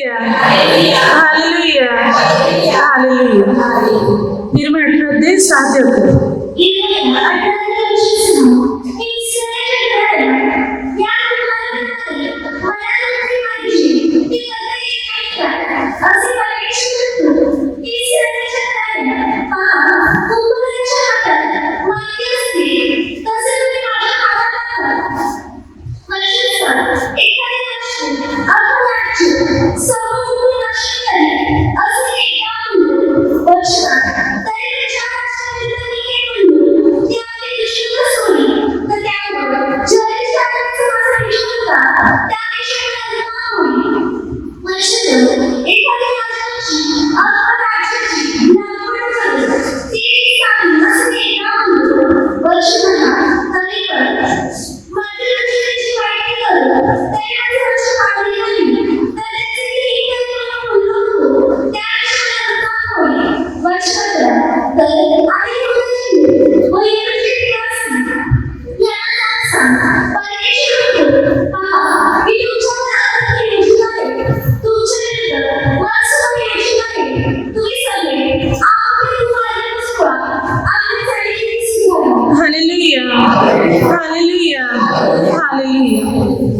Hallelujah hallelujah hallelujah. निर्मळ 18:7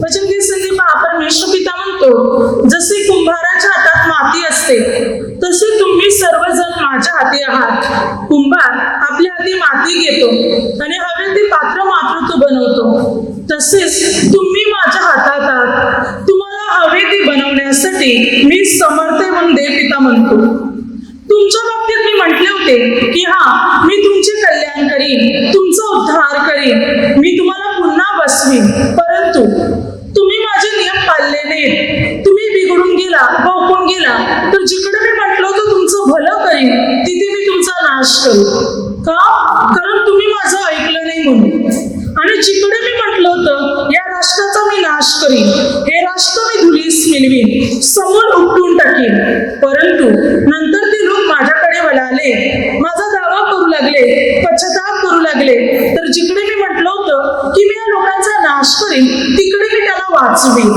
वचन की संधी पहा, परमेश्वर पिता म्हणतो, जसे कुंभाराच्या हातात माती असते तसे तुम्ही सर्वजण माझ्या हाती आहात. कुंभार आपल्या हाती माती घेतो आणि हवे ते पात्र मात्र तो बनवतो, तसेच तुम्ही माझ्या हातात आहात. तुम्हाला हवे ते बनवण्यासाठी मी समर्थ म्हणून देव पिता म्हणतो. तुमच्या बाबतीत मी म्हटले होते की मी तुमचे कल्याण करीन, तुमचा उद्धार करीन, मी तुम्हाला पुन्हा बसवीन. परंतु तुम्ही माझे नियम पाळले नाहीत, तुम्ही बिघडून गेला, भोकून गेला. तर जिकडे मी म्हटलं होतं तुमचं भलं करीन, तिथे मी तुमचा नाश करू. का? कारण तुम्ही माझं ऐकलं नाही म्हणून. आणि जिकडे मी म्हटलं होतं या राष्ट्राचा मी नाश करीन, हे राष्ट्र मी धुलीस मिळवीन, समूळ उपटून टाकीन. परंतु नंतर ते लोक माझ्याकडे वळाले, माझा दावा करू लागले, पश्चाताप करू लागले. तर जिकडे मी म्हटलं होतं की मी या लोकांचा नाश करीन, तिकडे मी त्याला वाचवीन,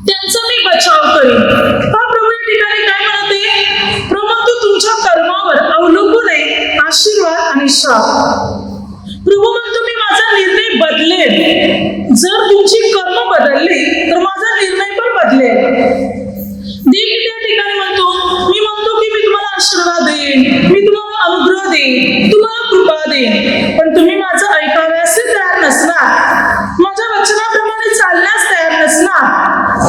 त्यांचा मी बचाव करीन. प्रभू या ठिकाणी काय म्हणते? प्रभू तुमच्या कर्मावर अवलंबून आहे आशीर्वाद आणि शाप. प्रभू म्हणतो मी माझा निर्णय बदलेल. जर तुमची कर्म बदलली तर माझा निर्णय पण बदलेल. देव त्या ठिकाणी म्हणतो, मी म्हणतो की मी तुम्हाला आशीर्वाद देईन, मी तुम्हाला अनुग्रह देईन, तुम्हाला कृपा देईन. पण तुम्ही माझं ऐकाव्यास तयार नसणार, माझ्या वचनाप्रमाणे चालण्यास तयार नसणार,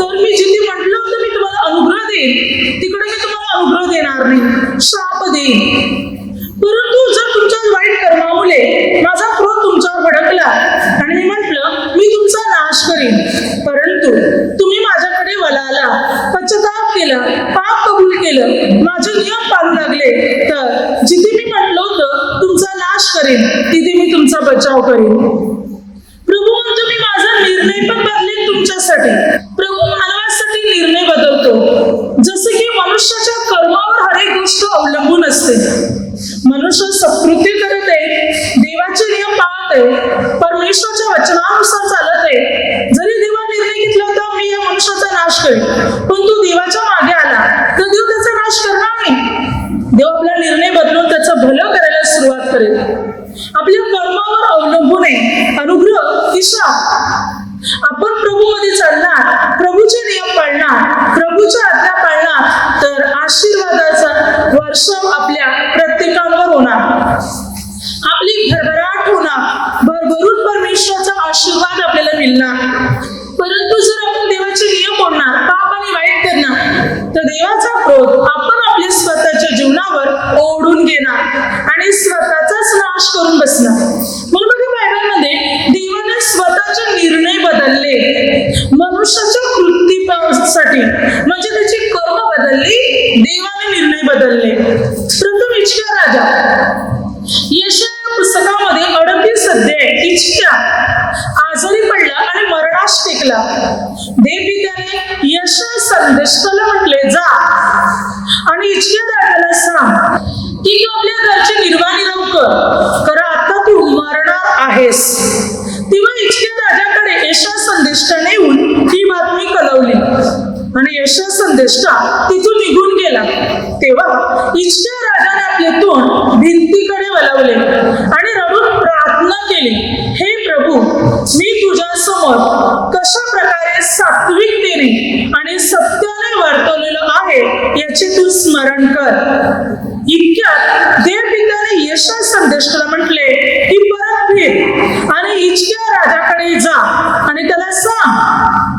तर मी जिथे म्हटलं होतं मी तुम्हाला अनुग्रह देईन, तिकडे मी तुम्हाला अनुग्रह देणार नाही, शाप देईन. परंतु जर तुमच्या वाईट कर्मामुळे माझा क्रोध तुमच्यावर भडकला आणि मी म्हटलं मी तुमचा नाश करीन, परंतु तुम्ही माझ्याकडे वळाला, पश्चाताप केला, पाप कबूल केलं, माझे नियम पाळू लागले, तर जिथे मी म्हटलं होतं तुमचा नाश करीन, तिथे मी तुमचा बचाव करीन. प्रभू म्हणतो मी माझा निर्णय पण बदलेन तुमच्यासाठी. प्रभू मानवासाठी निर्णय बदलतो. जसे की मनुष्याच्या कर्मावर हर एक गोष्ट अवलंबून असते. मनुष्य सत्कृत्य करत आहे, देवाचे नियम पाळत आहे, परमेश्वराच्या वचनानुसार चालत आहे. जरी देवा निर्णय घेतला होता मी या मनुष्याचा नाश करेन, पण तो देवाच्या मागे आला तर देव त्याचा नाश करणार नाही. देव आपला निर्णय बदलून त्याचं भलं करायला सुरुवात करेल. आपल्या कर्मावर अवलंबून आहे अनुग्रह की शाप. आपण प्रभूमध्ये चालणार, प्रभूचे नियम पाळणार, प्रभूच्या आज्ञा पाळणार, तर आशीर्वादाचा वर्षाव आपल्या प्रत्येकावर होणार, आपली भरभराट होणार, भरभरून परमेश्वराचा आशीर्वाद आपल्याला मिळणार. परंतु जर आपण देवाचे नियम मोडणार, पाप आणि वाईट करणार, तर देवाचा क्रोध आपण आपल्या स्वतःच्या जीवनावर ओढून घेणार आणि स्वतःचाच नाश करून बसणार. म्हणून बघा बायबलमध्ये देवाने स्वतःचे निर्णय बदलले मनुष्याच्या कृतीसाठी, म्हणजे त्याची कर्म बदलली, देवाने निर्णय बदलले. प्रथम हिजकिया राजा यशाया पुस्तकामध्ये 38 अध्याय हिजकिया आजारी पडला आणि मरणास टेकला. देवपित्याने यशाया संदेष्टाला म्हटले जा आणि हिजकिया राजाला सांग की तू आपल्या घरची निर्वाह कर, आता तू मरणार आहेस. तेव्हा हिजकिया राजाकडे यशाया संदेष्टाने येऊन ही बातमी कळवली. आणि यशा संदेष्टा तिथून निघून गेला. तेव्हा हिजकिया राजाने आपले तोंड भिंतीकडे वळवले आणि रडून प्रार्थना केली, हे प्रभू, मी तुझ्या समोर कशा प्रकारे सात्विकतेने आणि सत्याने वर्तवलेलं आहे याचे तू स्मरण कर. इतक्यात देवपित्याने यशा संदेष्टाला म्हटले की परत फिर आणि हिजकिया राजाकडे जा आणि त्याला सांग,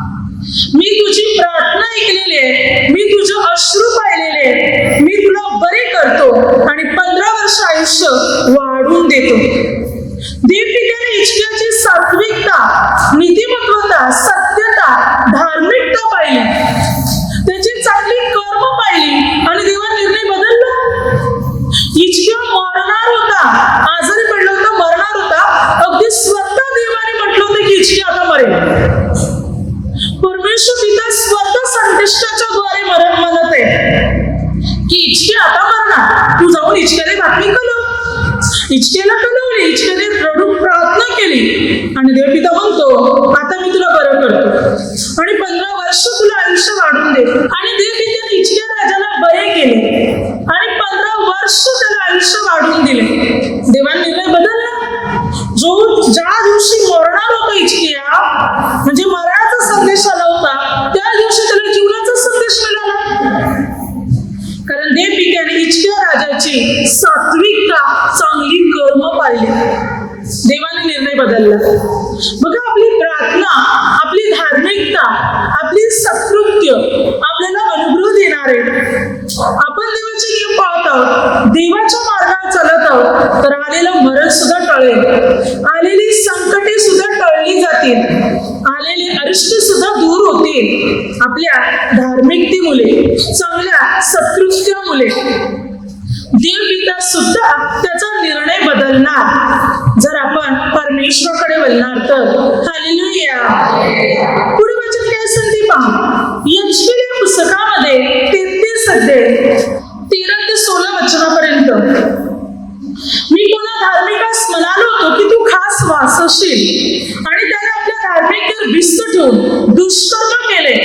मी तुझी प्रार्थना ऐकलेली आहे, मी तुझे अश्रू पाहिलेले, मी तुला बरे करतो आणि 15 वर्ष आयुष्य वाढवून देतो. देवपित्याने हिजकियाची सात्विकता, नीतिमत्वता, सत्यता, धार्मिकता पाहिली, त्याची चांगली कर्म पाहिली आणि देवा निर्णय बदलला. हिजकिया मरणार होता, आजारी पडला होता, मरणार होता. अगदी स्वतः देवाने म्हटलं होतं की हिजकिया आता मरेल. परमेश्वर पिता स्वतः संदेष्टाच्या द्वारे म्हणत आहे की हिजकिया आता मरणार, तू जाऊन हिजकियाला बातमी कळव. हिजकियाला कळवली, हिजकियाने रडून प्रार्थना केली आणि देवपिता म्हणतो, आता मी तुला बरं करतो आणि 15 वर्ष तुला आयुष्य वाढून दे. आणि देवपित्याने हिजकिया राजाला बरे केले आणि 15 वर्ष त्याला आयुष्य वाढवून दिले. देवाने निर्णय बदलला. ज्या दिवशी मरणार होता हिजकिया, म्हणजे मरणाचा संदेश आला होता, त्या दिवशी त्याला जीवनाचा संदेश मिळाला. कारण देवपित्याने हिजकिया राजाची सात्विकता, चांगली कर्म पाहिली. देवाने निर्णय बदलला. बघा, आपली प्रार्थना, आपली धार्मिकता, आपली सत्कृत्य आपल्याला अनुग्रह देणार आहे. आपण देवाचे नियम पाळत आहोत, देवाच्या मार्गावर चालत आहोत, तर आलेलं मरण सुद्धा टळेल, आलेली संकटे सुद्धा टळली जातील, आलेले अरिष्ट सुद्धा दूर होतील आपल्या धार्मिकतेमुळे, चांगल्या सत्कृत्यामुळे. देवपिता सुद्धा त्याचा निर्णय बदलणार जर आपण परमेश्वराकडे वळणार तर. हालेलुया. पुढे वचन काय सांगते पहा. यशकेल पुस्तकामध्ये 33 अध्याय 13 ते 16 वचनापर्यंत, मी कोणा धार्मिकास म्हणालो होतो की तू खास वासशील आणि त्याने आपल्या धार्मिकतेवर भिस्त ठेवून दुष्कर्म केले,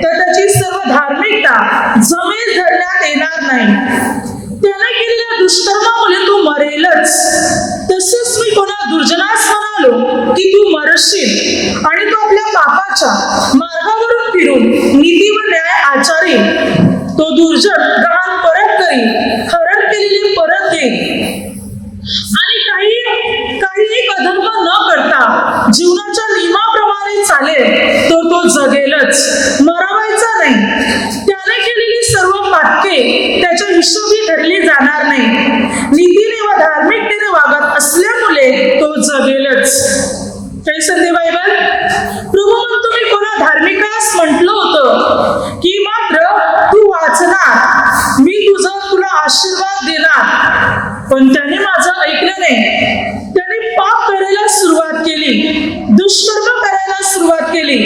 तर त्याची सर्व धार्मिकता जमेल धरण्यात येणार नाही. त्याने केलेल्या दुष्कर्मामुळे तू मरेलच. तसेच मी कोणा दुर्जनास म्हणालो की तू मरशील आणि तो आपल्या पापाच्या मार्गावरून फिरून नीती व न्याय आचारी, तो दुर्जन गहाण परत करी, हरण केलेली परत देईल आणि काही अधर्म न करता जीवनाच्या नियमाप्रमाणे चालेल, तर तो जगेलच, मरावायचा नाही. त्याने केलेली सर्व पातके त्याच्या हिशोबी धरली जाणार नाही. नीतीने व धार्मिकतेने वागत असल्यामुळे तो जगेलच. काही संधी बायबल. प्रभू म्हणतो, मी कोणा धार्मिकास म्हटलं होतं की मात्र तू वाचणार, मी तुला आशीर्वाद देणार, पण त्याने माझं ऐकलं नाही. त्याने पाप करायला सुरुवात केली, दुष्कर्म करायला सुरुवात केली,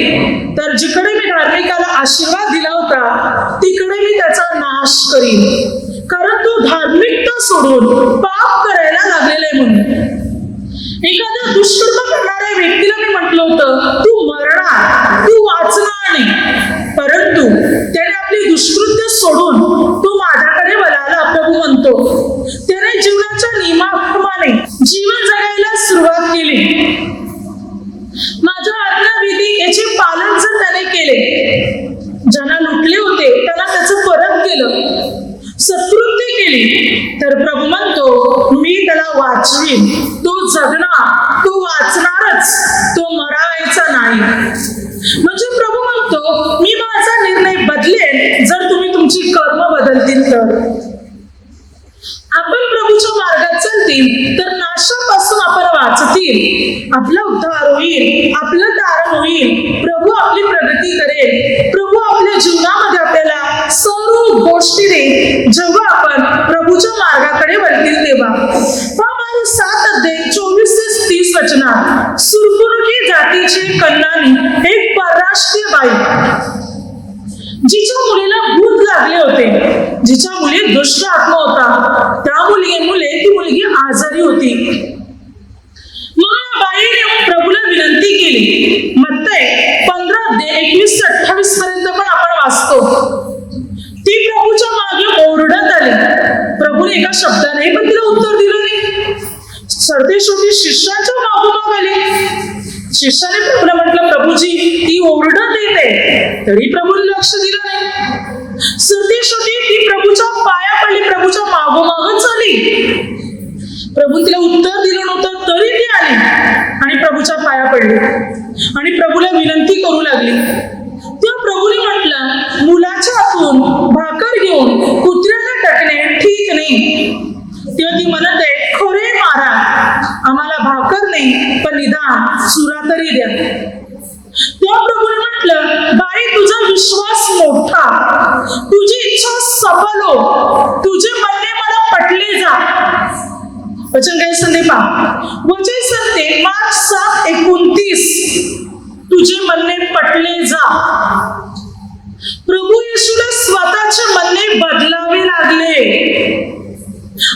तर जिकडे मी धार्मिकाला आशीर्वाद दिला होता तिकडे मी त्याचा नाश करीन, कारण तो धार्मिकता सोडून पाप करायला लागलेला आहे. म्हणून एखाद्या दुष्कर्म करणाऱ्या व्यक्तीला मी म्हटलं होतं तू मरणार, तू वाचणार नाही, परंतु त्याने आपली दुष्कृत्य सोडून तो माझ्याकडे वळाला. प्रभू म्हणतो, त्याने जीवनाच्या नियमाप्रमाणे जीवन जगायला सुरुवात केली. माझ्या आज्ञाविधी याचे पालन जर त्याने केले, ज्यांना लुटले होते त्यांना त्याचं परत केलं, सत्कृत्य केली, तर प्रभू म्हणतो मी त्याला वाचवीन. तो जगणार, तो वाचणारच, तो मरायचा नाही. म्हणजे प्रभू म्हणतो, मी माझा निर्णय बदलेन जर तुम्ही तुमची कर्म बदलतील तर. आपण प्रभूच्या मार्गात चालतील तर नाशापासून आपण वाचतील, आपला उद्धार होईल, आपलं तारण होईल, प्रभू आपली प्रगती करेल, प्रभू आपल्या जीवनामध्ये आपल्याला सर्व गोष्टी देईल जेव्हा आपण प्रभूच्या मार्गाकडे वळतील तेव्हा. 7 अध्याय 24 ते 30 वचनात, सुरकुरुकी जातीची कन्यानी एक परराष्ट्रीय बाई, जिच्या मुलीला भूत लागले होते, जिच्या मुलीत दुष्ट आत्मा होता, त्या मुले ती मुलगी आजारी होती. मग या बाईने प्रभूला विनंती केली. मत्तई 15 अध्याय 21 ते 28 पर्यंत पण आपण वाचतो. ती प्रभूच्या मागे ओरडत आली. प्रभूने एका शब्दाने पण तिला उत्तर दिलं नाही. सरतेशेवटी शिष्याच्या मागोमाग आली. शिष्याने प्रभूला म्हटलं, प्रभूजी ती ओरडत येते. तरी प्रभूने लक्ष दिलं नाही. सरतेशेवटी ती प्रभूच्या पाया पडली, प्रभूच्या मागोमागच आली. प्रभू तिला उत्तर दिलं नव्हतं तरी ती आली आणि प्रभूच्या पाया पडली आणि प्रभूला विनंती करू लागली. तेव्हा प्रभूने म्हटलं, मुलाच्या हातून भाकर घेऊन कुत्र्याला टाकणे ठीक नाही. तेव्हा ती म्हणत आहे, खरे मारा, आम्हाला भाकर नाही पण निदान सुरा तरी द्या. तेव्हा प्रभूने म्हटलं, बाई तुझा विश्वास मोठा, तुझी इच्छा सफल हो, तुझे म्हणणे मला पटले जा. वचन काय सांगते पहा, वचन सांगते मार्क 7:29, तुझे म्हणणे पटले जा. प्रभू येशूला स्वतःचे म्हणणे बदलावे लागले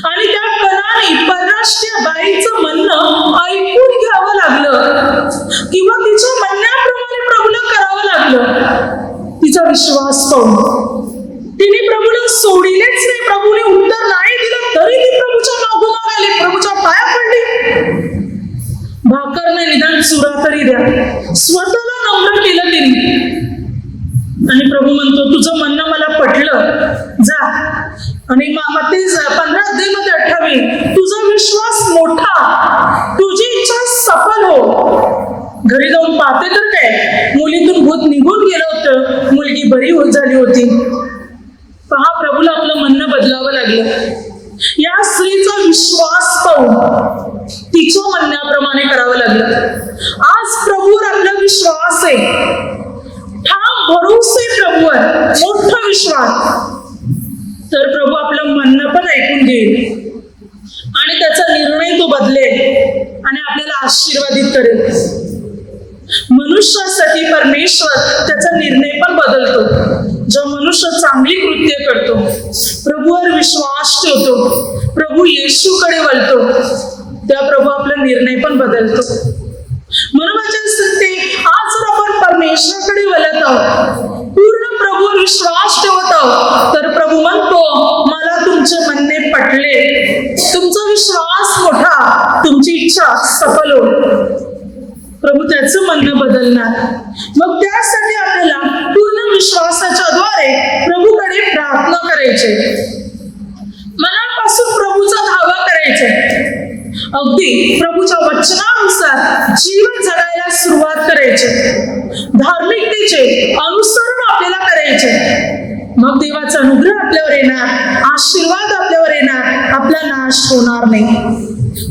आणि त्या कणाने परराष्ट्रीय बाईचं म्हणणं ऐकून घ्यावं लागलं किंवा तिच्या म्हणण्याप्रमाणे प्रभूला करावं लागलं. तिचा विश्वास पाहून तिने प्रभूला सोडिलेच नाही. प्रभूने उत्तर नाही दिलं तरी ती प्रभूच्या मागोमाग आली, प्रभूच्या पाया पडली. भाकर नाही निदान सुरा तरी द्या. स्वतःला नम्र केलं तिने आणि प्रभू म्हणतो, तुझं म्हणणं मला पटलं, जा. आणि मत्ती 15:28, तुझा विश्वास मोठा, तुझी इच्छा सफल हो. घरी जाऊन पाहते तर काय, मुलीतून भूत निघून गेलं होतं, मुलगी बरी झाली होती. पहा, प्रभूला आपलं म्हणणं बदलावं लागलं. या स्त्रीचा विश्वास पाहून तिच्या म्हणण्याप्रमाणे करावं लागलं. आज प्रभूवर आपला विश्वास आहे, ठाम भरोसे प्रभूवर, मोठा विश्वास. तर प्रभू आपलं म्हणणं पण ऐकून घेईल आणि त्याचा निर्णय तो बदलेल आणि आपल्याला आशीर्वादित करेल. मनुष्यासाठी परमेश्वर त्याचा निर्णय पण बदलतो. जो मनुष्य चांगली कृत्य करतो, प्रभूवर विश्वास ठेवतो, प्रभू येशूकडे वळतो, त्या प्रभू आपला निर्णय पण बदलतो. म्हणून माझ्या सांगते, आज जर आपण परमेश्वराकडे वळत आहोत, पूर्ण प्रभूवर विश्वास ठेवत आहोत, तर प्रभू म्हणतो, मला तुमचे म्हणणे पटले, तुमचा विश्वास मोठा, तुमची इच्छा सफल हो. प्रभू त्याचं म्हणणं बदलणार. मग त्यासाठी आपल्याला पूर्ण विश्वासाच्या द्वारे प्रभूकडे प्रार्थना करायचे, मनापासून प्रभूचा धावा करायचा, अगदी प्रभूच्या वचनानुसार जीवन जगायला सुरुवात करायची, धार्मिकतेचे अनुसरण आपल्याला करायचे. मग देवाचा अनुग्रह आपल्यावर येणार, आशीर्वाद आपल्यावर येणार, आपला नाश होणार नाही,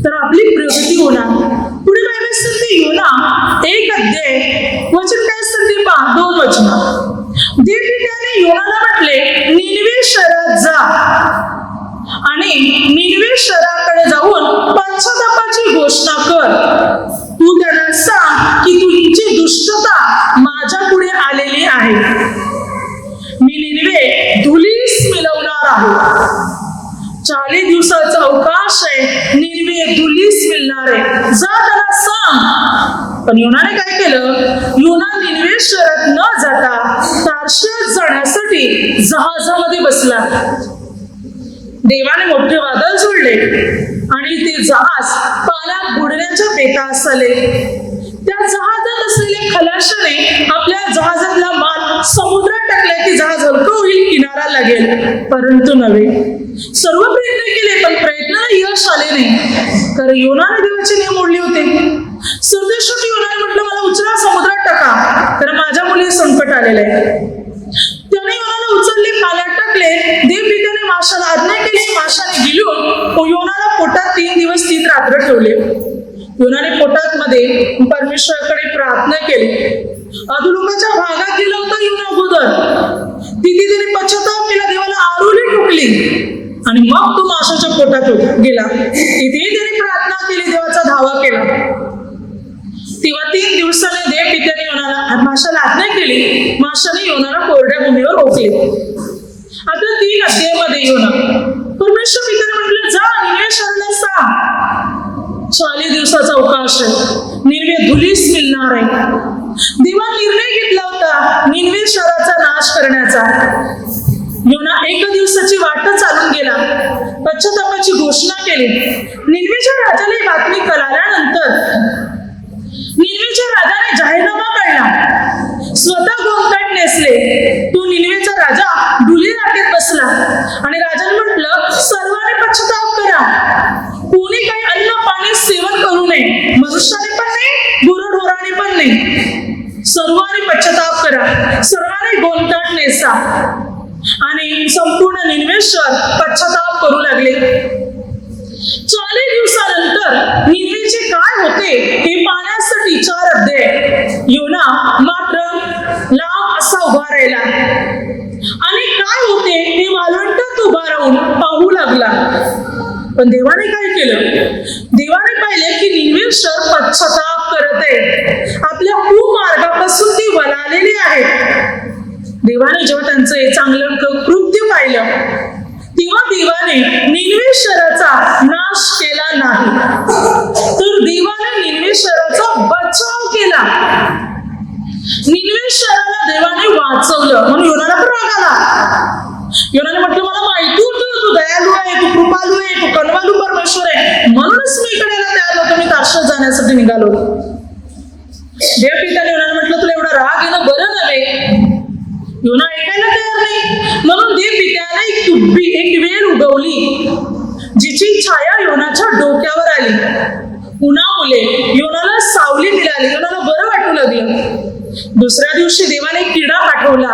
तर आपली प्रगती होणार. पुढे बायबल सांगते, योना 1 वचन काय सांगते पहा, 2 वचन. देवदूताने योनाला म्हटले, निनवे शहरात जा आणि निनवे शहराकडे जाऊन पश्चातापाची घोषणा कर. तू त्यांना सांग की तुझी दुष्टता माझ्या पुढे आलेली आहे. मी निनवे धुलीस मिळवणार आहे. 40 दिवसाचा अवकाश आहे, निनवे धुलीस मिळणार आहे, जा त्याला सांग. पण योनाने काय केलं, योना निनवे शहरात न जाता तार्शियात जाण्यासाठी जहाजामध्ये बसला. देवाने मोठे वादळ सोडले आणि ते जहाज पाण्यात बुडण्याच्या बेतात आले. त्या जहाजात असलेल्या खलाशाने आपल्या जहाजातला माल समुद्रात टाकला की जहाज हलकं होईल, किनारा लागेल, परंतु नव्हे. सर्व प्रयत्न केले पण प्रयत्नाला यश आले नाही, कारण योनाने देवाचे नियम मोडले होते. सरतेशेवटी योनाने म्हटलं, मला उचला समुद्रात टाका, तर माझ्या मुली संकट आलेलं आहे. त्याने योनाला उचलले, पाण्यात टाकले. देवदूताने माशाला आज्ञा केली, माशाने गिळून योनाला पोटात 3 दिवस 3 रात्र ठेवले. योनाने पोटात मध्ये परमेश्वराकडे प्रार्थना केली. अधोलोकाच्या भागात गेला होता योना अगोदर, तिथे त्याने पश्चाताप केला, देवाला आरोळी ठोकली आणि मग तो माशाच्या पोटात गेला. तिथे त्याने प्रार्थना केली, देवाचा धावा केला. तेव्हा 3 दिवसाने देवदूताने योनाला माशाला आज्ञा केली, माशाने योनाला कोरड्या भूमीवर ओकले. आता 3 अध्यायामध्ये योना परमेश्वर पित्याने म्हटलं, जा निनवे शहराला सांग 40 दिवसाचा अवकाश आहे. निनवे धुलीस मिळणार आहे. देवाने निर्णय घेतला होता निनवे शहराचा नाश करण्याचा. योना 1 दिवसाची वाट चालून गेला. पश्चातापाची घोषणा केली. निनवेच्या राजाला ही बातमी कळाल्यानंतर निनवेच्या राजाने जाहीरनामा काढला. स्वतः गोंधळ नेसले. तो निनवेचा राजा डुली राखेत बसला आणि राजाने म्हटलं, सर्वांनी पश्चाताप करा. कोणी काही अन्न पाणी सेवन करू नये. मनुष्याने पण नाही, गुरढोराने पण नाही. सर्वांनी पश्चाताप करा. सर्वांनी गोंधळ नेसा. आणि संपूर्ण निनवे शहर पश्चाताप करू लागले. 40 दिवसानंतर निनवेचे काय होते हे पाहण्यासाठी 4 अध्याय. योना मात्र लांब असा उभा राहिला आणि काय होते हे वाळवंटात उभा राहून पाहू लागला. पण देवाने काय केलं? देवाने पाहिले की निनवे शहर पश्चाताप करत आहे. आपल्या कुमार्गापासून ती वळालेली आहेत. देवाने जेव्हा त्यांचं हे चांगलं कृत्य पाहिलं तेव्हा देवाने निनवे शहराचा नाश केला नाही, तर देवाने निनवे शहराचा बचाव केला. निनवे शहराला देवाने वाचवलं. म्हणून योनाला पण राग आला. योनाने म्हटलं, मला माहिती होतं तू दयालू आहे, तू कृपालू आहे, तू कनवालू परमेश्वर आहे, म्हणूनच मी इकडे यायला तयार होतो. मी तारशिष जाण्यासाठी निघालो. देवपिताने योनाला म्हटलं, तुला एवढा राग येणं बरं नव्हे. योना ऐकायला तयार नाही. म्हणून देवपित्याने एक वेल उगवली जिची छाया योनाच्या डोक्यावर आली. उन्हामुळे योनाला सावली मिळाली. योनाला बरं वाटू लागलं. दुसऱ्या दिवशी देवाने किडा पाठवला.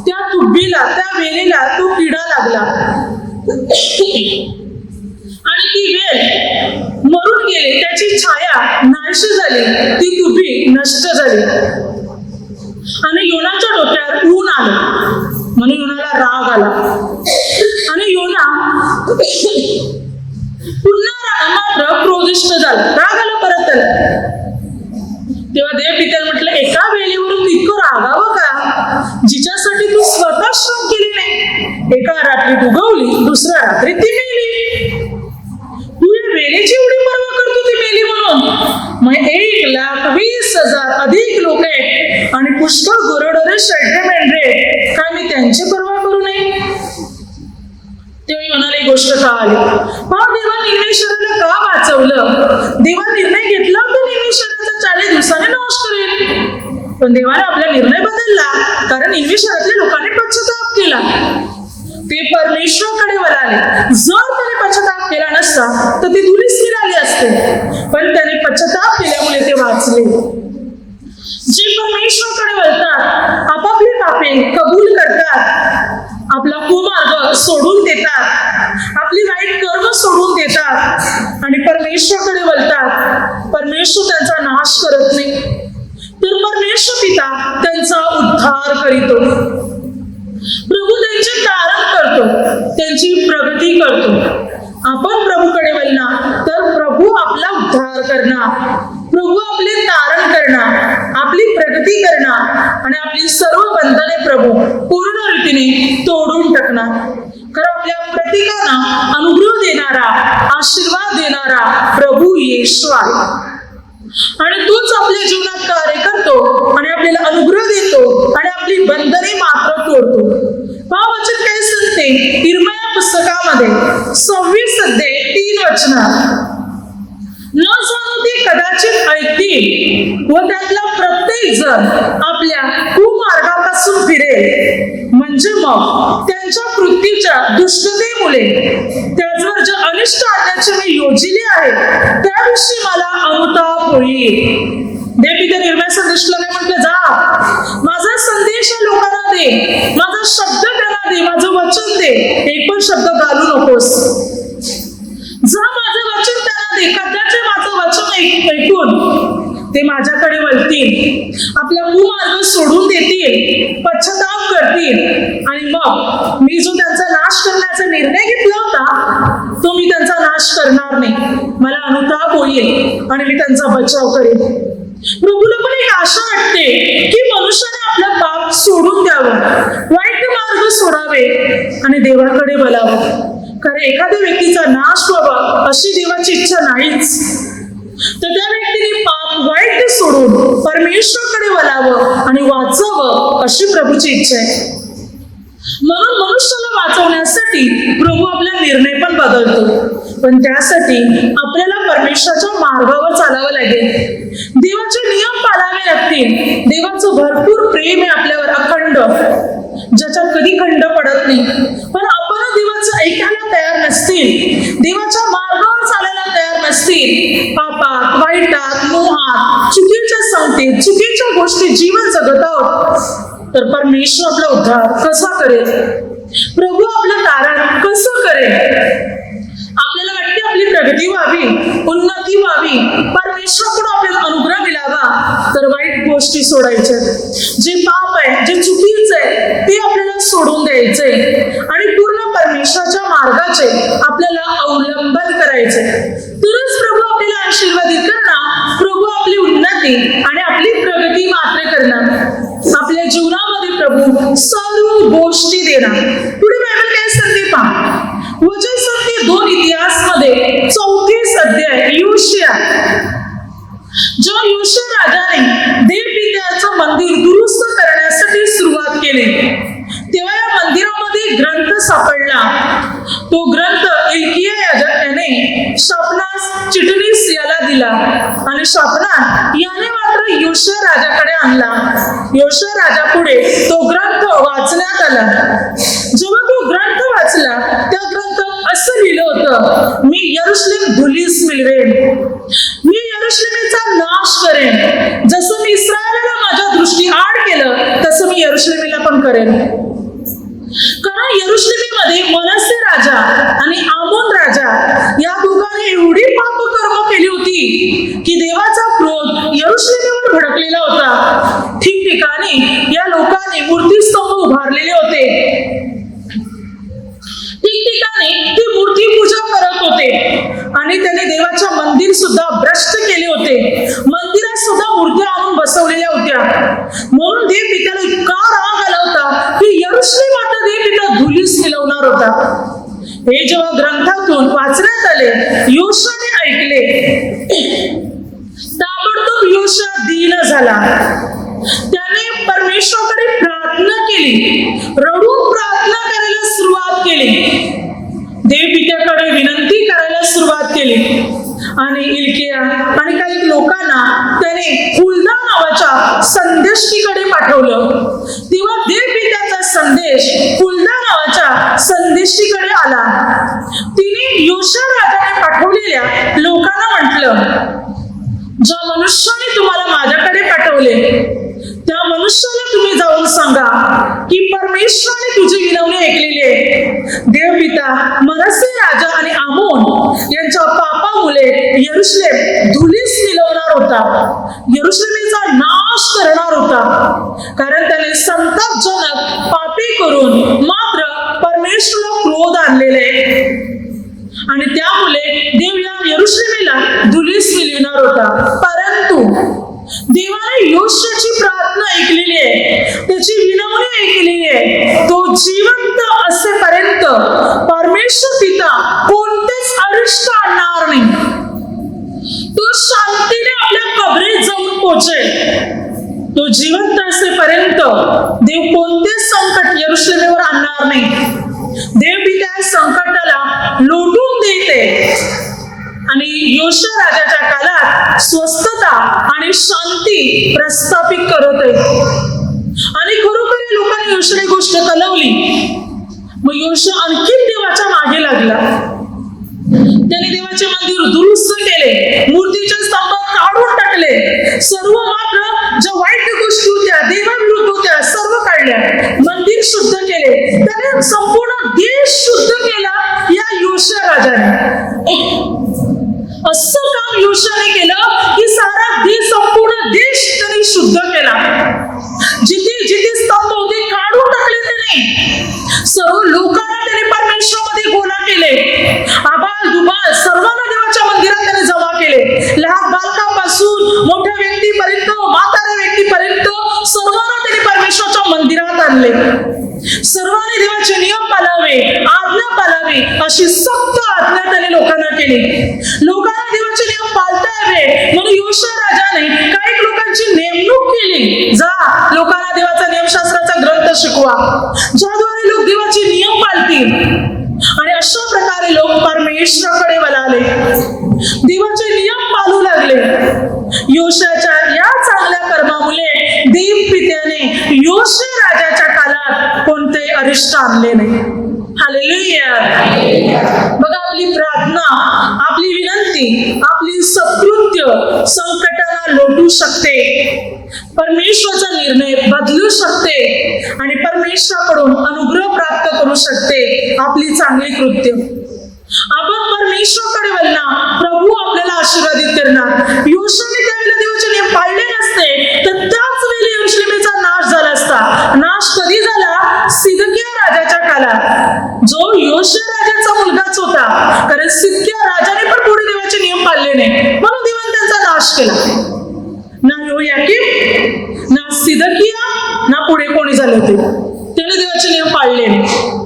त्या तुब्बीला, त्या वेलीला तो किडा लागला आणि ती वेल मरून गेली. त्याची छाया नाहीशी झाली. ती तुब्बी नष्ट झाली आणि योनाच्या डोक्यावर ऊन आलं. म्हणून योनाला राग आला आणि योना पुन्हा मात्र क्रोधिष्ठ झाला. राग आला परत त्याला. तेव्हा देवपित्याने म्हटलं, एका वेळेवरून इतकं रागावं का जिच्यासाठी तू स्वतः श्रम केली नाही? एका रात्रीत उगवली, दुसऱ्या रात्री ती मेली. तू या वेळेची एवढी पर्वा करतो ती मेली म्हणून? मग 1,20,000 अधिक लोक आहेत आणि पुष्कळ गुरढोरे, शेळके, मेंढरे, काय मी त्यांची पर्वा करू नये? तेव्हा योनाला एक गोष्ट कळाली. देवा निनवे शहराला का वाचवलं? देवा निर्णय घेतला होता निनवे शहराचा 40 दिवसाने नाश करेल. पण देवाने आपला निर्णय बदलला, कारण निनवे शहरातल्या लोकांनी पश्चाताप केला. ते परमेश्वराकडे वळाले. जर त्याने पश्चाताप केला नसता तर ते धुलीस मिळाले असते. पण त्याने पश्चाताप केल्यामुळे ते वाचले. जे परमेश्वराकडे वळतात, आपापली पापे कबूल करतात, आपला कुमार्ग सोडून देतात, आपली वाईट कर्म सोडून देतात आणि परमेश्वराकडे वळतात, परमेश्वर त्यांचा नाश करत नाही, तर परमेश्वर पिता त्यांचा उद्धार करीतो. प्रभू त्यांचे तारण करतो, त्यांची प्रगती करतो. आपण प्रभूकडे वळणार तर प्रभू आपला उद्धार करणार, प्रभू आपले तारण करणार, आपली प्रगती करणार आणि आपली सर्व बंधने प्रभू पूर्ण रीतीने तोडून टाकणार. कारण आपल्या प्रत्येकांना अनुग्रह देणारा, आशीर्वाद देणारा प्रभू येशू आहे आणि तोच आपल्या जीवनात कार्य करतो आणि आपल्याला अनुग्रह देतो आणि आपली बंधने मात्र तोडतो. वचन काय सांगते? इर्मया पुस्तकामध्ये 26 अध्याय 3 वचन, न जाणो ते कदाचित ऐकतील व त्यातला प्रत्येक जण आपल्या कुमार्गापासून फिरेल. म्हणजे मग त्यांच्या कृतीच्या दुष्टतेमुळे त्याचवर जे अनिष्ट आणण्याचे मी योजिले आहे त्याविषयी मला अनुताप होईल. देवपित्याने इर्मया संदेशाला काय म्हटलं? जा, माझा संदेश लोकांना दे, माझा शब्द त्यांना दे, माझं वचन दे, एक पण शब्द घालू नकोस. जा, माझं वचन त्यांना दे. कदाचित माझं वचन ऐकून ते माझ्याकडे वळतील, आपला कुमार्ग सोडून देतील, पश्चाताप करतील आणि मग मी जो त्यांचा नाश करण्याचा निर्णय घेतला होता तो मी त्यांचा नाश करणार नाही. मला अनुताप होईल आणि मी त्यांचा बचाव करेन. प्रभूला पण एक आशा वाटते की मनुष्याने आपला पाप सोडून द्यावं, वाईट मार्ग सोडावे आणि देवाकडे वळावं. कारण एखाद्या व्यक्तीचा नाश व्हावा अशी देवाची इच्छा नाहीच. तर त्या व्यक्तीने पाप वाईट सोडून परमेश्वराकडे वळावं आणि वाचावं अशी प्रभूची इच्छा आहे. म्हणून मनुष्याला वाचवण्यासाठी प्रभू आपला निर्णय पण बदलतो, पण त्यासाठी आपल्याला परमेश्वराच्या मार्गावर चालावं लागेल. देवाचे नियम पाळावे लागतील. देवाचं भरपूर प्रेम आहे आपल्यावर, अखंड, ज्याच्यात कधी खंड पडत नाही. पण आपण देवाचं ऐकायला तयार नसतील, देवाच्या मार्गावर चालायला तयार नसतील, पापात, वाईटात, मोहात, चुकीच्या संगतीत, चुकीच्या गोष्टी जीवन जगत आहोत, तर परमेश्वर आपला उद्धार कसा करेल? प्रभू आपलं तारण कसं करेल? आपल्याला वाटते आपली प्रगती व्हावी, उन्नती व्हावी, परमेश्वराकडून आपल्याला अनुग्रह मिळावा, तर वाईट गोष्टी सोडायच्या, जे पाप आहे, जे चुकीचं आहे ते आपल्याला सोडून द्यायचंय आणि पूर्ण परमेश्वराच्या मार्गाचे आपल्याला अवलंबन करायचे. तरच प्रभू आपल्याला आशीर्वादित करणार, प्रभू आपली उन्नती आणि आपली प्रगती मात्र करणार. आपल्या जीवनामध्ये प्रभू सर्व गोष्टी देणार. पुढे बायबल काय सांगते पहा, वचन सांगते 2 इतिहासमध्ये 34 अध्याय, योशिया. जेव्हा योशिया राजाने देवपित्याचं मंदिर दुरुस्त करण्यासाठी सुरुवात केली, तेव्हा या मंदिरामध्ये ग्रंथ सापडला. तो ग्रंथ हिल्किया याने शापनास चिटणीस याला दिला आणि शापनात याने मात्र योशिया राजाकडे आणला. योशिया राजा पुढे तो ग्रंथ वाचण्यात आला. जेव्हा तो ग्रंथ वाचला, त्या ग्रंथात असं लिहिलं होतं, मी यरूशलेम धुलीस मिळवेन, मी यरूशलेमेचा नाश करेन. जसं मी इस्रायलाला माझ्या दृष्टी आड केलं, तसं मी यरूशलेमेला पण करेन. कारण यरूशलेमेमध्ये मनसे राजा आणि आमोन राजा या दोघांनी एवढी पापकर्म केली होती की देवाचा क्रोध यरूशलेमेवर भडकलेला होता. ठिकठिकाणी या लोकांनी मूर्तीस्तंभ उभारलेले होते, ठिकठिकाणी ते मूर्ती पूजा करत होते आणि त्याने देवाच्या मंदिर सुद्धा भ्रष्ट केले होते. मंदिरात सुद्धा मूर्त्या आणून बसवलेल्या होत्या. म्हणून देव पित्याला इतका राग आला होता की यरूशलेम आता देव पिता धुलीस मिळवणार होता. हे जेव्हा ग्रंथातून वाचण्यात आले, योशियाने ऐकले, ताबडतोब योशिया दीन झाला. त्याने परमेश्वराकडे प्रार्थना केली, रडून प्रार्थना करायला सुरुवात केली, देवपित्याकडे विनंती करायला सुरुवात केली आणि हिल्किया आणि काही लोकांना त्याने हुल्दा नावाच्या संदेशकीकडे पाठवलं. तेव्हा देवपित्याचा संदेश हुल्दा नावाच्या संदेशीकडे आला. तिने योशिया राजाने पाठवलेल्या लोकांना म्हटलं, ज्या मनुष्याने तुम्हाला माझ्याकडे पाठवले त्या मनुष्याला तुम्ही जाऊन सांगा की परमेश्वराने तुझी विनवणी ऐकलेली आहे. देवपिता मनसे राजा आणि आमोन यांच्या पापामुळे यरूशलेम धुलीस मिळवणार होता, यरूशलेमेचा नाश करणार होता. कारण त्याने संतापजनक पापी करून मात्र परमेश्वराला क्रोध आणलेले आणि त्यामुळे देव या यरूशलेमेला धुलीस मिळवणार होता. परंतु देवाने योशियाची प्रार्थना ऐकलेली आहे, त्याची विनवणी ऐकलेली आहे. तो जिवंत असेपर्यंत परमेश्वर पिता कोणतेच अरिष्ट आणणार नाही. तो शांतीने आपल्या कबरीत जाऊन पोहोचेल. तो जिवंत असेपर्यंत देव कोणतेच संकट यरूशलेमेवर आणणार नाही. देव पिता संकटाला लोटून देते आणि योशिया राजाच्या काळात स्वस्थता आणि शांती प्रस्थापित करत आहे. आणि खरोखर लोकांनी योशियाला गोष्ट कळवली. मग योशिया आणखी देवाच्या मागे लागला. त्याने देवाचे मंदिर दुरुस्त केले, मूर्तीचे स्तंभ काढून टाकले, सर्व मात्र ज्या वाईट गोष्टी होत्या, देवाविरुद्ध होत्या, सर्व काढल्या, मंदिर शुद्ध केले. त्याने संपूर्ण देश शुद्ध केला या योशिया राजाने. असं काम योशियाने केलं की सारा देश, संपूर्ण देश त्यांनी शुद्ध केला. जिथे जिथे स्तंभ होते काढून टाकले त्याने. सर्व लोकांना त्याने परमेश्वरामध्ये गोळा केले. आबाल दुबाल सर्वांना देवाच्या मंदिरात त्याने जमा केले. लहान बालकापासून मोठ्या व्यक्तीपर्यंत, म्हाताऱ्या व्यक्तीपर्यंत सर्वांना त्याने परमेश्वराच्या मंदिरात आणले. सर्वांनी देवाचे नियम पाळावे, आज्ञा पाळावी, करावी अशी सक्त आज्ञा त्याने लोकांना केली. लोकांना देवाचे नियम पाळता यावे म्हणून योशिया राजाने काही लोकांची नेमणूक केली. जा, लोकांना देवाचा नियमशास्त्राचा ग्रंथ शिकवा, ज्याद्वारे लोक देवाचे नियम पाळतील. आणि अशा प्रकारे लोक परमेश्वराकडे वळाले, देवाचे नियम पाळू लागले. योशियाच्या या चांगल्या कर्मामुळे देव पित्याने योशिया राजाच्या काळात कोणते अरिष्ट आणले नाही. हालेलुया. बघा, आपली प्रार्थना, आपली विनंती, आपली सत्कृत्य संकटाला लोटू शकते, परमेश्वराचा निर्णय बदलू शकते आणि परमेश्वराकडून अनुग्रह प्राप्त करू शकते. आपली चांगली कृत्य आपण परमेश्वराकडे वळणार, प्रभू आपल्याला आशीर्वादित करणार. योशियाने त्यावेळेला देवाचे नियम पाळले नसते तर त्याच वेळी यरूशलेमेचा नाश झाला असता. नाश कधी झाला? सिदकिया राजाच्या काळात, जो योशिया राजाचा मुलगाच होता. कारण सिदकिया राजाने पण पुढे देवाचे नियम पाळले नाही म्हणून देवाने त्यांचा नाश केला. ना योयाकीम, ना सिदकिया, ना पुढे कोणी झाले होते, त्याने देवाचे नियम पाळले नाही.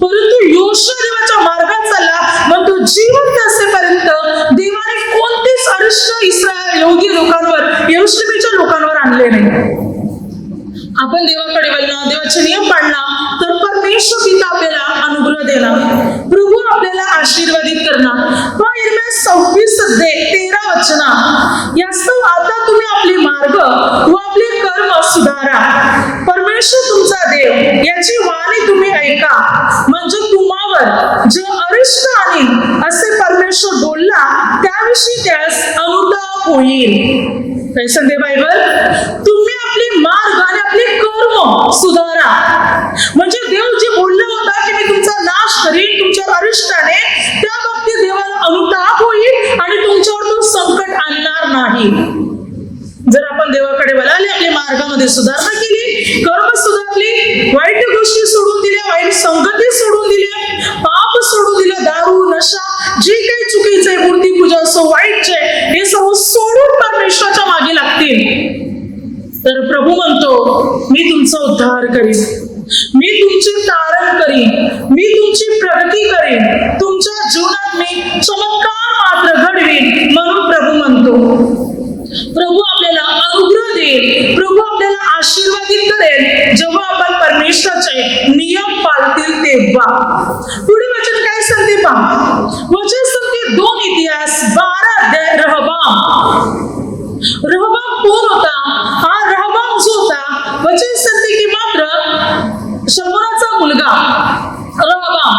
परंतु योशिया देवाच्या मार्गात चालला, मग तो जिवंत असेपर्यंत देवाने कोणतेच अरिष्ट इस्रायल यहूदी लोकांवर, यरूशलेमेच्या लोकांवर आणले नाही. आपण देवाकडे वळणार, देवाचे नियम पाळणार तर परमेश्वर पिता आपल्याला अनुग्रह देणार, प्रभू आपल्याला आशीर्वादित करणार. यिर्मयाह 26:13 वचना, यास्तव आता तुम्ही आपले मार्ग व आपले कर्म सुधारा, परमेश्वर तुमचा देव याची वाणी तुम्ही ऐका, म्हणजे तुम्हावर जे अरिष्ट आणीन असे परमेश्वर बोलला त्याविषयी त्यास अनुताप होईल. काय सांगते बायबल? तुम्ही आपले मार्ग आणि आपले कर्म सुधारा, म्हणजे देव जे बोलला होता की मी तुमचा नाश करीन तुमच्या अरिष्टाने, त्या बाबतीत देवाला अनुताप होईल आणि तुमच्यावर तो संकट आणणार नाही. जर आपण देवाकडे वळाले, आपल्या मार्गामध्ये सुधारणा केली, कर्म सुधारली, वाईट गोष्टी सोडून दिल्या, वाईट संगती सोडून दिल्या, पाप सोडून दिलं, दारू, नशा, जे काही चुकीचं आहे, मूर्ती पूजा असो, वाईट आहे, हे सर्व सोडून परमेश्वराच्या मागे लागतील, तर प्रभू म्हणतो मी तुमचा उद्धार करीन, मी तुमचे तारण करीन, मी तुमची प्रगती करीन, तुमच्या जीवनात मी चमत्कार मात्र घडवीन. म्हणून प्रभू म्हणतो, प्रभू आपल्याला अनुग्रह देईल, प्रभू आपल्याला आशीर्वादित करेल जेव्हा आपण परमेश्वराचे नियम पाळतील तेव्हा. पुढे वचन काय सांगते पहा, वचन सांगते 2 इतिहास 12 अध्याय. रहबाम कोण होता? हा रहबाम जो होता, वचन सांगते की मात्र शमूराचा मुलगा रहबाम,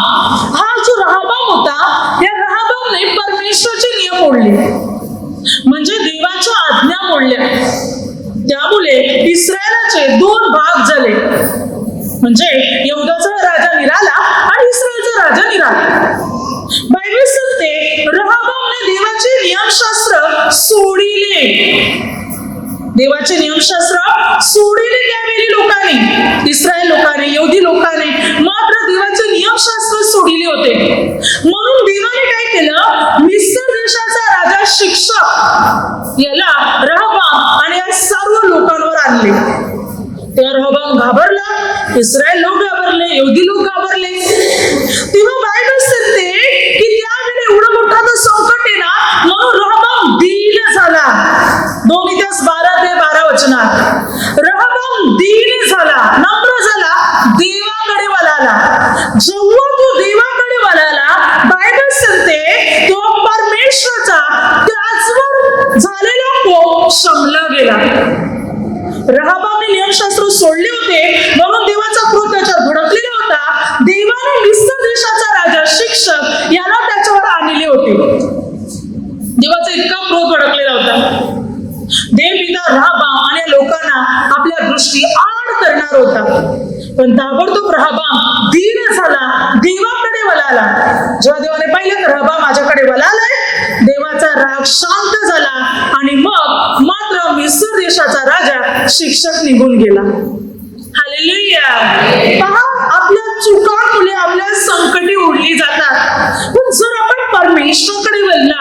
हा जो रहबाम होता, या रहबामने परमेश्वराचे नियम मोडले, म्हणजे देवाच्या आज्ञा मोडल्या. त्यामुळे इस्रायलाचे 2 भाग झाले, म्हणजे यहूदाचा राजा निराला आणि इस्रायलचा राजा निराला. बायबल सांगते रहबामने देवाचे नियमशास्त्र सोडिले, देवाचे नियमशास्त्र सोडिले त्यावेळी लोकांनी, इस्रायल लोकांनी, यहूदी लोकांनी मात्र देवाचे नियमशास्त्र सोडिले होते. म्हणून देवाने काय केलं, मिस्र देशाचा राजा शिक्षक याला रहबाम आणि या सर्व लोकांवर आणले. तेव्हा रहबाम घाबरला, इस्रायल लोक घाबरले, यहूदी लोक घाबरले. तेव्हा बायबल सांगते की त्यावेळी एवढं मोठं संकट आहे ना, म्हणून रहबाम दीन झाला. 2 इतिहास 12 वचनात रहबाम दीन झाला, नम्र झाला, देवाकडे वळाला. जेव्हा तो देवाकडे वळाला, बायबल सांगते तो परमेश्वराचा त्याचवर झालेला कोप शमला गेला. रहबामने नियमशास्त्र सोडले होते म्हणून देवाचा क्रोध त्याच्यावर भडकलेला होता. देवाने मिस्र देशाचा राजा शिक्षक याला त्याच्यावर आणले होते. देवाचा इतका क्रोध भडकलेला होता. देव पिता रहबाम आणि लोकांना आपल्या दृष्टी आड करणार होता, पण ताबडतोब रहबाम दीन झाला, देवाकडे वळाला. जेव्हा देवाने पाहिलं तर रहबाम माझ्याकडे वळालाय, देवाचा राग शांत झाला आणि मग मात्र मिस्र देशाचा राजा शिक्षक निघून गेला. हालेलुया. पहा, आपल्या चुकांमुळे आपल्या संकटे ओढली जातात, पण जर आपण परमेश्वराकडे वळला,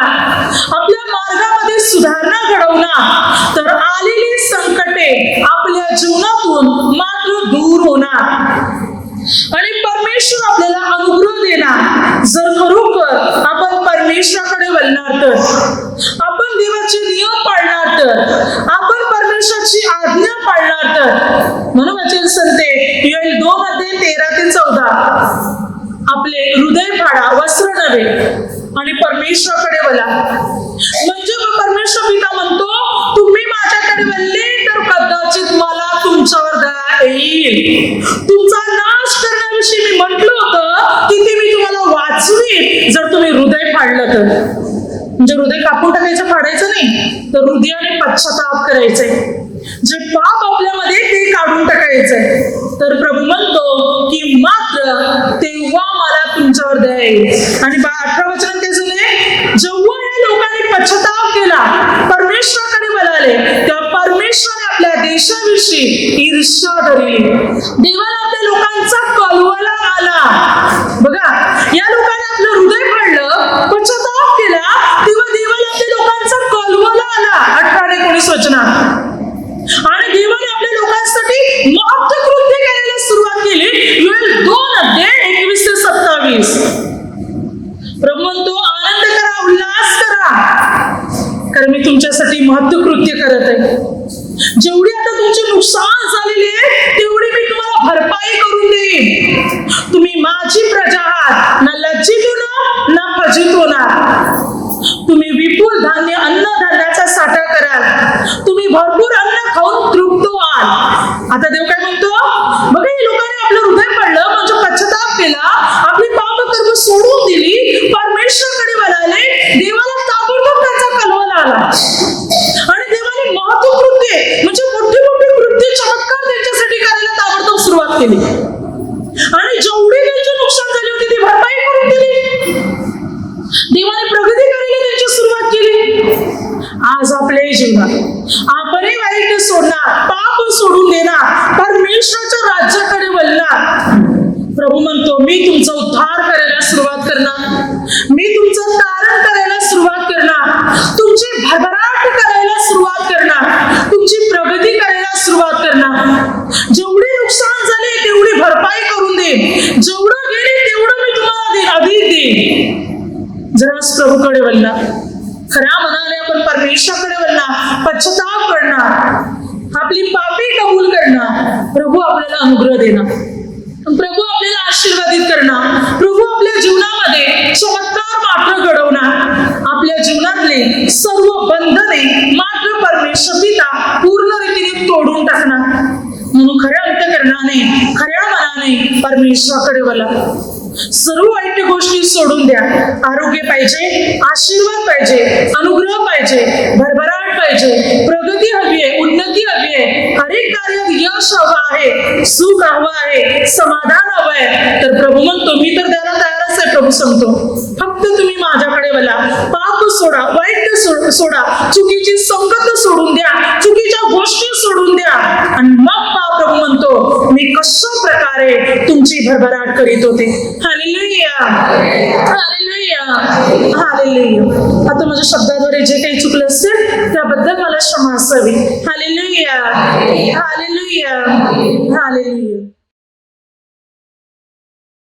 आपल्या मार्गामध्ये सुधारणा घडवणार, तर आलेली संकटे आपल्या जीवनातून मात्र दूर होणार आणि परमेश्वर आपल्याला अनुग्रह देणार. परमेश्वराकडे वळणार तर, आपण देवाचे नियम पाळणार तर, आपण परमेश्वराची आज्ञा पाळणार तर. म्हणून वाचेल संते योएल 2:13-14, आपले हृदय फाडा, वस्त्र नव्हे, आणि परमेश्वराकडे वळा. म्हणजे परमेश्वर पिता म्हणतो, तुम्ही माझ्याकडे वळले तर कदाचित मला तुमच्यावर दया येईल. तुमचा नाश करण्याविषयी मी म्हटलं होतं की ते मी तुम्हाला वाचवीन जर तुम्ही हृदय फाडलं तर. म्हणजे हृदय कापून टाकायचं, फाडायचं नाही, तर हृदयाने पश्चाताप करायचंय. जे पाप आपल्यामध्ये ते काढून टाकायचंय. तर प्रभू म्हणतो की मात्र तेव्हा मला तुमच्यावर दया येईल. आणि 18 वचनात काय झाले, जेव्हा या लोकांनी पश्चाताप केला, परमेश्वराकडे वळाले, तेव्हा परमेश्वराने आपल्या देशाविषयी ईर्ष्या धरली. देवाला आपल्या लोकांचा कलवला आला. बघा, या लोकांनी आपलं हृदय फाडलं, पश्चाताप केला, तेव्हा देवाला आपल्या लोकांचा कलवला आला. 18-19 वचनात. आणि देवाने आपल्या लोकांसाठी महत्कृत्य करायला सुरुवात केली. योएल 2:21-27. प्रभू म्हणतो, आनंद करा, उल्हास करा, कारण मी तुमच्यासाठी महत्कृत्य करत आहे. जेवढी आता तुमची नुकसान झालेली आहे तेवढी मी तुम्हाला भरपाई करून देईन. तुम्ही माझी प्रजा आहात, ना लज्जित होणार ना फजित होणार. तुम्ही विपुल धान्य, अन्नधान्याचा साठा कराल, तुम्ही भरपूर अन्न खाऊन तृप्त व्हाल. आता देव काय म्हणतो, बघा, या लोकांनी आपलं हृदय पडलं, म्हणजे पश्चाताप केला, आपली पापकर्म सोडून दिली, परमेश्वराकडे वळाले, देवाला ताबडतोब त्यांचा कलवला आला. आणि देवाने महत्कृत्य, म्हणजे मोठे मोठे कृत्य, चमत्कार त्यांच्यासाठी करायला ताबडतोब सुरुवात केली. आणि जेवढी त्यांची नुकसान झाली होती ती भरपाई करून दिली. देवाने प्रगती करायला त्यांची सुरुवात केली. आज आपल्या जीवनात आपणही वाईट सोडणार, पाप सोडून देणार, परमेश्वराच्या राज्याकडे वळणार. प्रभू म्हणतो, मी तुमचा उद्धार करायला सुरुवात करणार, मी तुमचं तारण करायला सुरुवात करणार, तुमची भरभराट करायला सुरुवात करणार, तुमची प्रगती करायला सुरुवात करणार. जेवढे नुकसान झाले तेवढी भरपाई करून देईन, जेवढं गेले तेवढं मी तुम्हाला देईन, अधिक देईन. जर आज प्रभूकडे वळणार, खऱ्या मनाने आपण परमेश्वराकडे वळणार, पश्चाताप करणार, आपली पापे कबूल करणार, प्रभू आपल्याला अनुग्रह देणार, प्रभू आपल्याला आशीर्वादित करणार, प्रभू आपल्या जीवनामध्ये चमत्कार मात्र घडवणार. आपल्या जीवनातले सर्व बंधने मात्र परमेश्वर पिता पूर्ण रीतीने तोडून टाकणार. म्हणून खऱ्या अंतःकरणाने, खऱ्या मनाने परमेश्वराकडे वळा. सर्व वाईट गोष्टी सोडून द्या. आरोग्य पाहिजे, आशीर्वाद पाहिजे, अनुग्रह पाहिजे, भरभराट पाहिजे, प्रगती हवी आहे, उन्नती हवी आहे, हर एक कार्यात यश हवं आहे, सुख हवं आहे, समाधान हवं आहे. तर प्रभू म्हणतो, मी तर द्यायला तयारच आहे. प्रभू सांगतो, फक्त तुम्ही माझ्याकडे वळा, पाप सोडा, वाईट सोडा, चुकीची संगत सोडून द्या, चुकीच्या गोष्टी सोडून द्या, आणि मग प्रभू म्हणतो, मी कशा प्रकारे तुमची भरभराट करीत होते. Hallelujah, hallelujah, hallelujah. आता माझ्या शब्दाद्वारे जे काही चुकलं असेल त्याबद्दल मला क्षमा असावी. Hallelujah, hallelujah, hallelujah.